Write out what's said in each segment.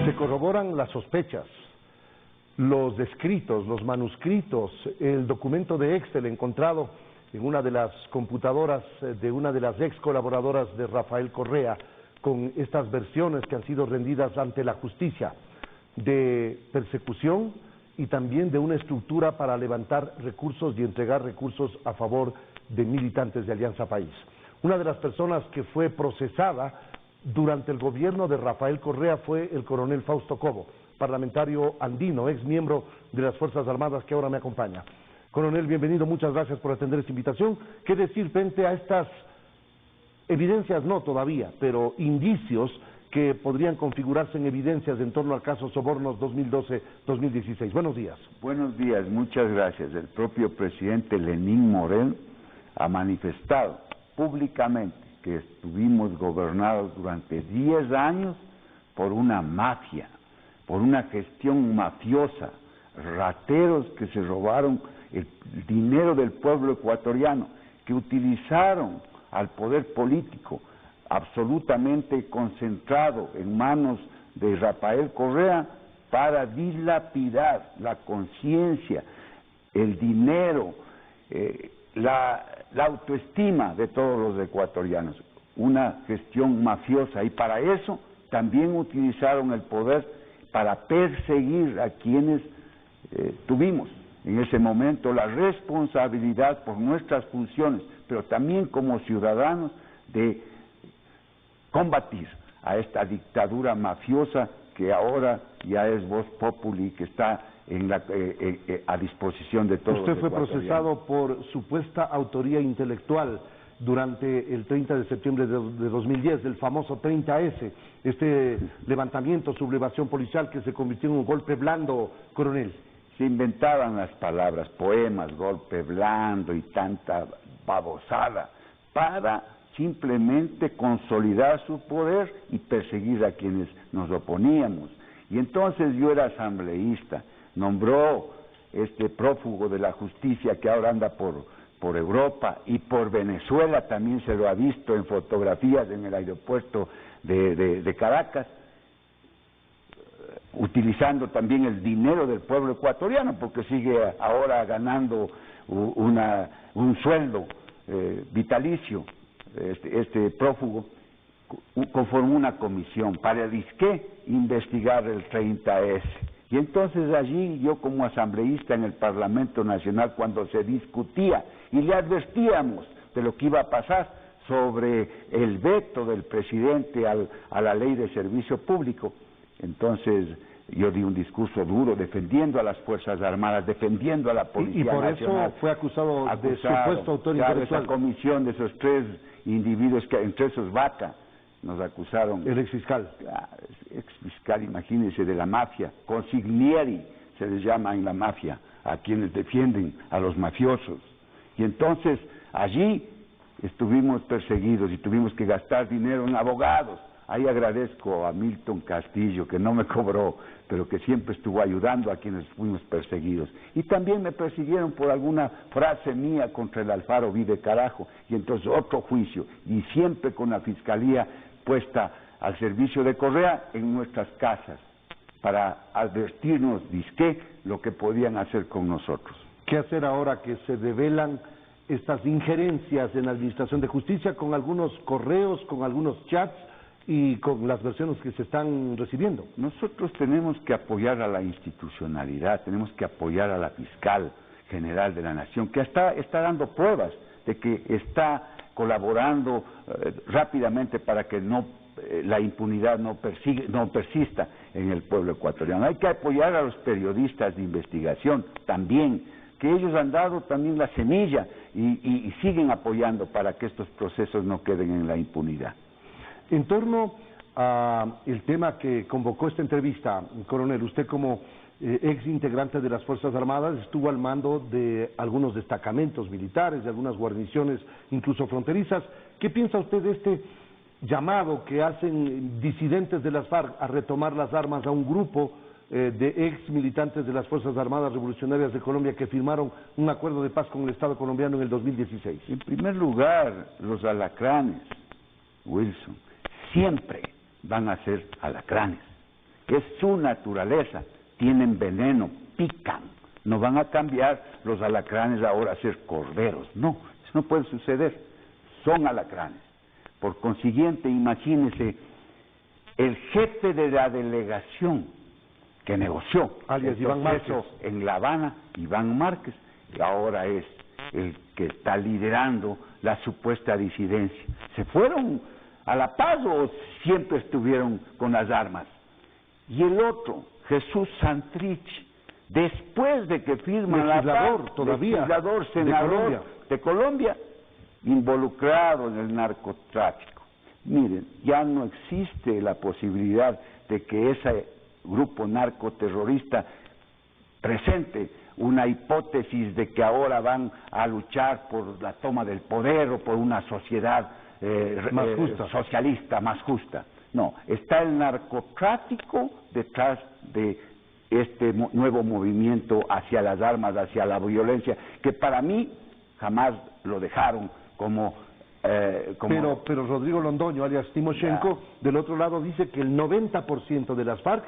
Se corroboran las sospechas, los escritos, los manuscritos, el documento de Excel encontrado en una de las computadoras de una de las ex colaboradoras de Rafael Correa, con estas versiones que han sido rendidas ante la justicia de persecución y también de una estructura para levantar recursos y entregar recursos a favor de militantes de Alianza País. Una de las personas que fue procesada durante el gobierno de Rafael Correa fue el coronel Fausto Cobo, parlamentario andino, ex miembro de las Fuerzas Armadas, que ahora me acompaña. Coronel, bienvenido, muchas gracias por atender esta invitación. ¿Qué decir frente a estas evidencias? No todavía, pero indicios que podrían configurarse en evidencias en torno al caso Sobornos 2012-2016. Buenos días. Buenos días, muchas gracias. El propio presidente Lenín Moreno ha manifestado públicamente que estuvimos gobernados durante 10 años por una mafia, por una gestión mafiosa, rateros que se robaron el dinero del pueblo ecuatoriano, que utilizaron al poder político absolutamente concentrado en manos de Rafael Correa para dilapidar la conciencia, el dinero, la autoestima de todos los ecuatorianos. Una gestión mafiosa, y para eso también utilizaron el poder para perseguir a quienes tuvimos en ese momento la responsabilidad por nuestras funciones, pero también como ciudadanos, de combatir a esta dictadura mafiosa que ahora ya es voz populi, que está a disposición de todos. Usted fue procesado por supuesta autoría intelectual durante el 30 de septiembre de 2010, del famoso 30S, este levantamiento, sublevación policial que se convirtió en un golpe blando, coronel. Se inventaban las palabras, poemas, golpe blando y tanta babosada, para simplemente consolidar su poder y perseguir a quienes nos oponíamos. Y entonces yo era asambleísta, nombró este prófugo de la justicia que ahora anda por Europa y por Venezuela, también se lo ha visto en fotografías en el aeropuerto de Caracas, utilizando también el dinero del pueblo ecuatoriano, porque sigue ahora ganando un sueldo vitalicio, este prófugo. Conformó una comisión para investigar el 30S. Y entonces allí yo, como asambleísta en el Parlamento Nacional, cuando se discutía y le advertíamos de lo que iba a pasar sobre el veto del presidente a la ley de servicio público, entonces yo di un discurso duro defendiendo a las Fuerzas Armadas, defendiendo a la Policía Nacional. Y por eso fue acusado de supuesto autor intelectual. Esa comisión de esos 3 individuos, que entre esos Vaca, nos acusaron. El exfiscal. Exfiscal, imagínense, de la mafia. Consiglieri se les llama en la mafia a quienes defienden a los mafiosos. Y entonces allí estuvimos perseguidos y tuvimos que gastar dinero en abogados. Ahí agradezco a Milton Castillo, que no me cobró, pero que siempre estuvo ayudando a quienes fuimos perseguidos. Y también me persiguieron por alguna frase mía contra el Alfaro Vide Carajo, y entonces otro juicio, y siempre con la Fiscalía puesta al servicio de Correa en nuestras casas, para advertirnos, lo que podían hacer con nosotros. ¿Qué hacer ahora que se develan estas injerencias en la Administración de Justicia, con algunos correos, con algunos chats, y con las versiones que se están recibiendo? Nosotros tenemos que apoyar a la institucionalidad, tenemos que apoyar a la fiscal general de la Nación, que está dando pruebas de que está colaborando rápidamente para que la impunidad no persista en el pueblo ecuatoriano. Hay que apoyar a los periodistas de investigación también, que ellos han dado también la semilla y siguen apoyando para que estos procesos no queden en la impunidad. En torno al tema que convocó esta entrevista, coronel, usted como ex integrante de las Fuerzas Armadas estuvo al mando de algunos destacamentos militares, de algunas guarniciones, incluso fronterizas. ¿Qué piensa usted de este llamado que hacen disidentes de las FARC a retomar las armas a un grupo de ex militantes de las Fuerzas Armadas Revolucionarias de Colombia que firmaron un acuerdo de paz con el Estado colombiano en el 2016? En primer lugar, los alacranes, Wilson, siempre van a ser alacranes. es su naturaleza, tienen veneno, pican, no van a cambiar los alacranes ahora a ser corderos, no, eso no puede suceder, son alacranes. Por consiguiente, imagínese, el jefe de la delegación que negoció alias el Iván proceso Márquez en La Habana, Iván Márquez, y ahora es el que está liderando la supuesta disidencia. ¿Se fueron a La Paz o siempre estuvieron con las armas? Y el otro, Jesús Santrich, después de que firman la paz, legislador, senador de Colombia, involucrado en el narcotráfico. Miren, ya no existe la posibilidad de que ese grupo narcoterrorista presente una hipótesis de que ahora van a luchar por la toma del poder o por una sociedad más justa, socialista, más justa. No, está el narcotráfico detrás de este nuevo movimiento hacia las armas, hacia la violencia, que para mí jamás lo dejaron como... Pero Rodrigo Londoño, alias Timoshenko, del otro lado dice que el 90% de las FARC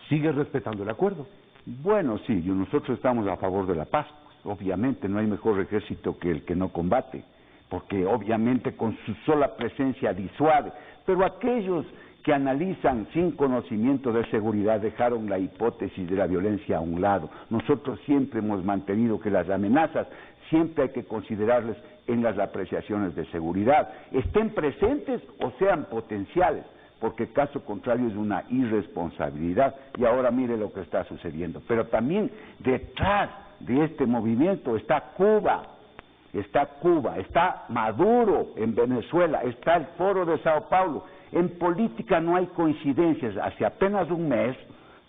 sigue respetando el acuerdo. Bueno, sí, nosotros estamos a favor de la paz, pues, obviamente no hay mejor ejército que el que no combate, porque obviamente con su sola presencia disuade, pero aquellos que analizan sin conocimiento de seguridad dejaron la hipótesis de la violencia a un lado. Nosotros siempre hemos mantenido que las amenazas siempre hay que considerarles en las apreciaciones de seguridad, estén presentes o sean potenciales, porque caso contrario es una irresponsabilidad. Y ahora mire lo que está sucediendo. Pero también detrás de este movimiento está Cuba, está Maduro en Venezuela, está el Foro de Sao Paulo. En política no hay coincidencias. Hace apenas un mes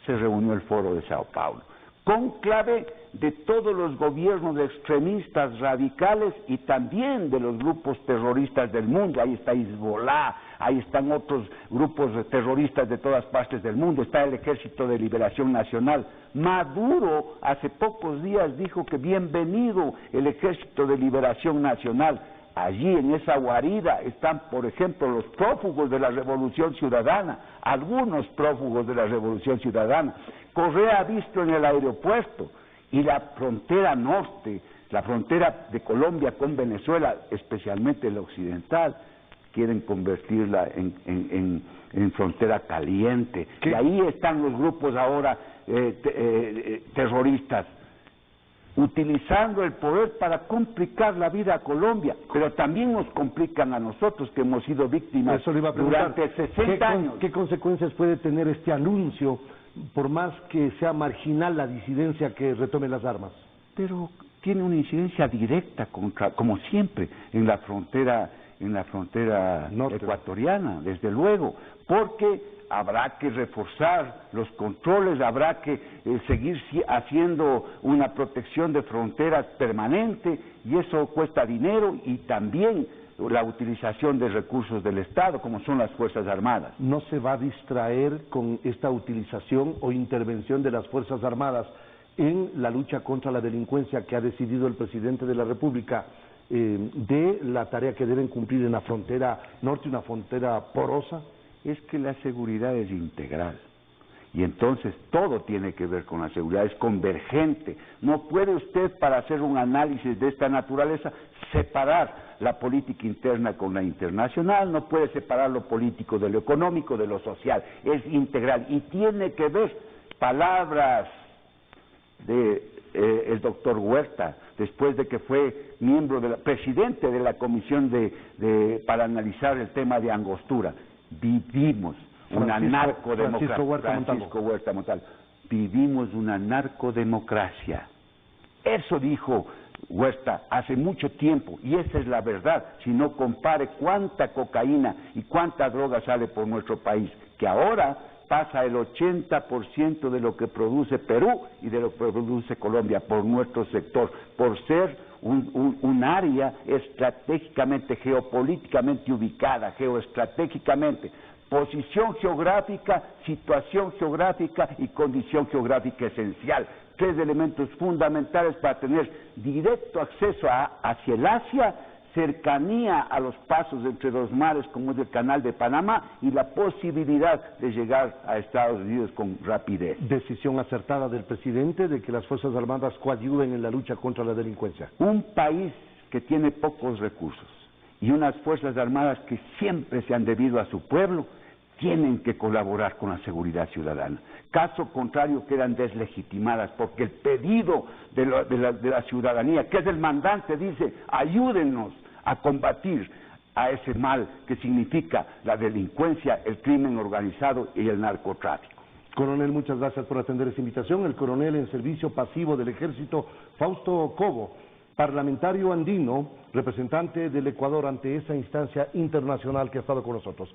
se reunió el Foro de Sao Paulo, cónclave de todos los gobiernos extremistas radicales y también de los grupos terroristas del mundo. Ahí está Hezbollah, ahí están otros grupos terroristas de todas partes del mundo, está el Ejército de Liberación Nacional. Maduro hace pocos días dijo que bienvenido el Ejército de Liberación Nacional. Allí en esa guarida están, por ejemplo, los prófugos de la Revolución Ciudadana, algunos prófugos de la Revolución Ciudadana. Correa ha visto en el aeropuerto, y la frontera norte, la frontera de Colombia con Venezuela, especialmente la occidental, quieren convertirla en frontera caliente. ¿Qué? Y ahí están los grupos ahora terroristas, utilizando el poder para complicar la vida a Colombia, pero también nos complican a nosotros que hemos sido víctimas durante 60 años. ¿Qué consecuencias puede tener este anuncio, por más que sea marginal la disidencia que retome las armas? Pero tiene una incidencia directa, como siempre, en la frontera norte ecuatoriana, desde luego, porque habrá que reforzar los controles, habrá que seguir haciendo una protección de fronteras permanente, y eso cuesta dinero, y también la utilización de recursos del Estado, como son las Fuerzas Armadas. ¿No se va a distraer con esta utilización o intervención de las Fuerzas Armadas en la lucha contra la delincuencia que ha decidido el presidente de la República, de la tarea que deben cumplir en la frontera norte, una frontera porosa? Es que la seguridad es integral, y entonces todo tiene que ver con la seguridad, es convergente. No puede usted, para hacer un análisis de esta naturaleza, separar la política interna con la internacional, no puede separar lo político de lo económico, de lo social, es integral, y tiene que ver. Palabras de el doctor Huerta, después de que fue presidente de la comisión para analizar el tema de Angostura. Vivimos una narcodemocracia. Francisco Huerta Montalvo. Vivimos una narcodemocracia. Eso dijo Huerta hace mucho tiempo, y esa es la verdad. Si no, compare cuánta cocaína y cuánta droga sale por nuestro país, que ahora pasa el 80% de lo que produce Perú y de lo que produce Colombia por nuestro sector, por ser un área estratégicamente, geopolíticamente ubicada, geoestratégicamente, posición geográfica, situación geográfica y condición geográfica esencial. Tres elementos fundamentales para tener directo acceso hacia el Asia cercanía a los pasos entre los mares como es el Canal de Panamá y la posibilidad de llegar a Estados Unidos con rapidez. Decisión acertada del presidente de que las Fuerzas Armadas coadyuven en la lucha contra la delincuencia. Un país que tiene pocos recursos y unas Fuerzas Armadas que siempre se han debido a su pueblo, tienen que colaborar con la seguridad ciudadana. Caso contrario, quedan deslegitimadas porque el pedido de la ciudadanía, que es el mandante, dice: ayúdennos a combatir a ese mal que significa la delincuencia, el crimen organizado y el narcotráfico. Coronel, muchas gracias por atender esta invitación. El coronel en servicio pasivo del Ejército, Fausto Cobo, parlamentario andino, representante del Ecuador ante esa instancia internacional que ha estado con nosotros.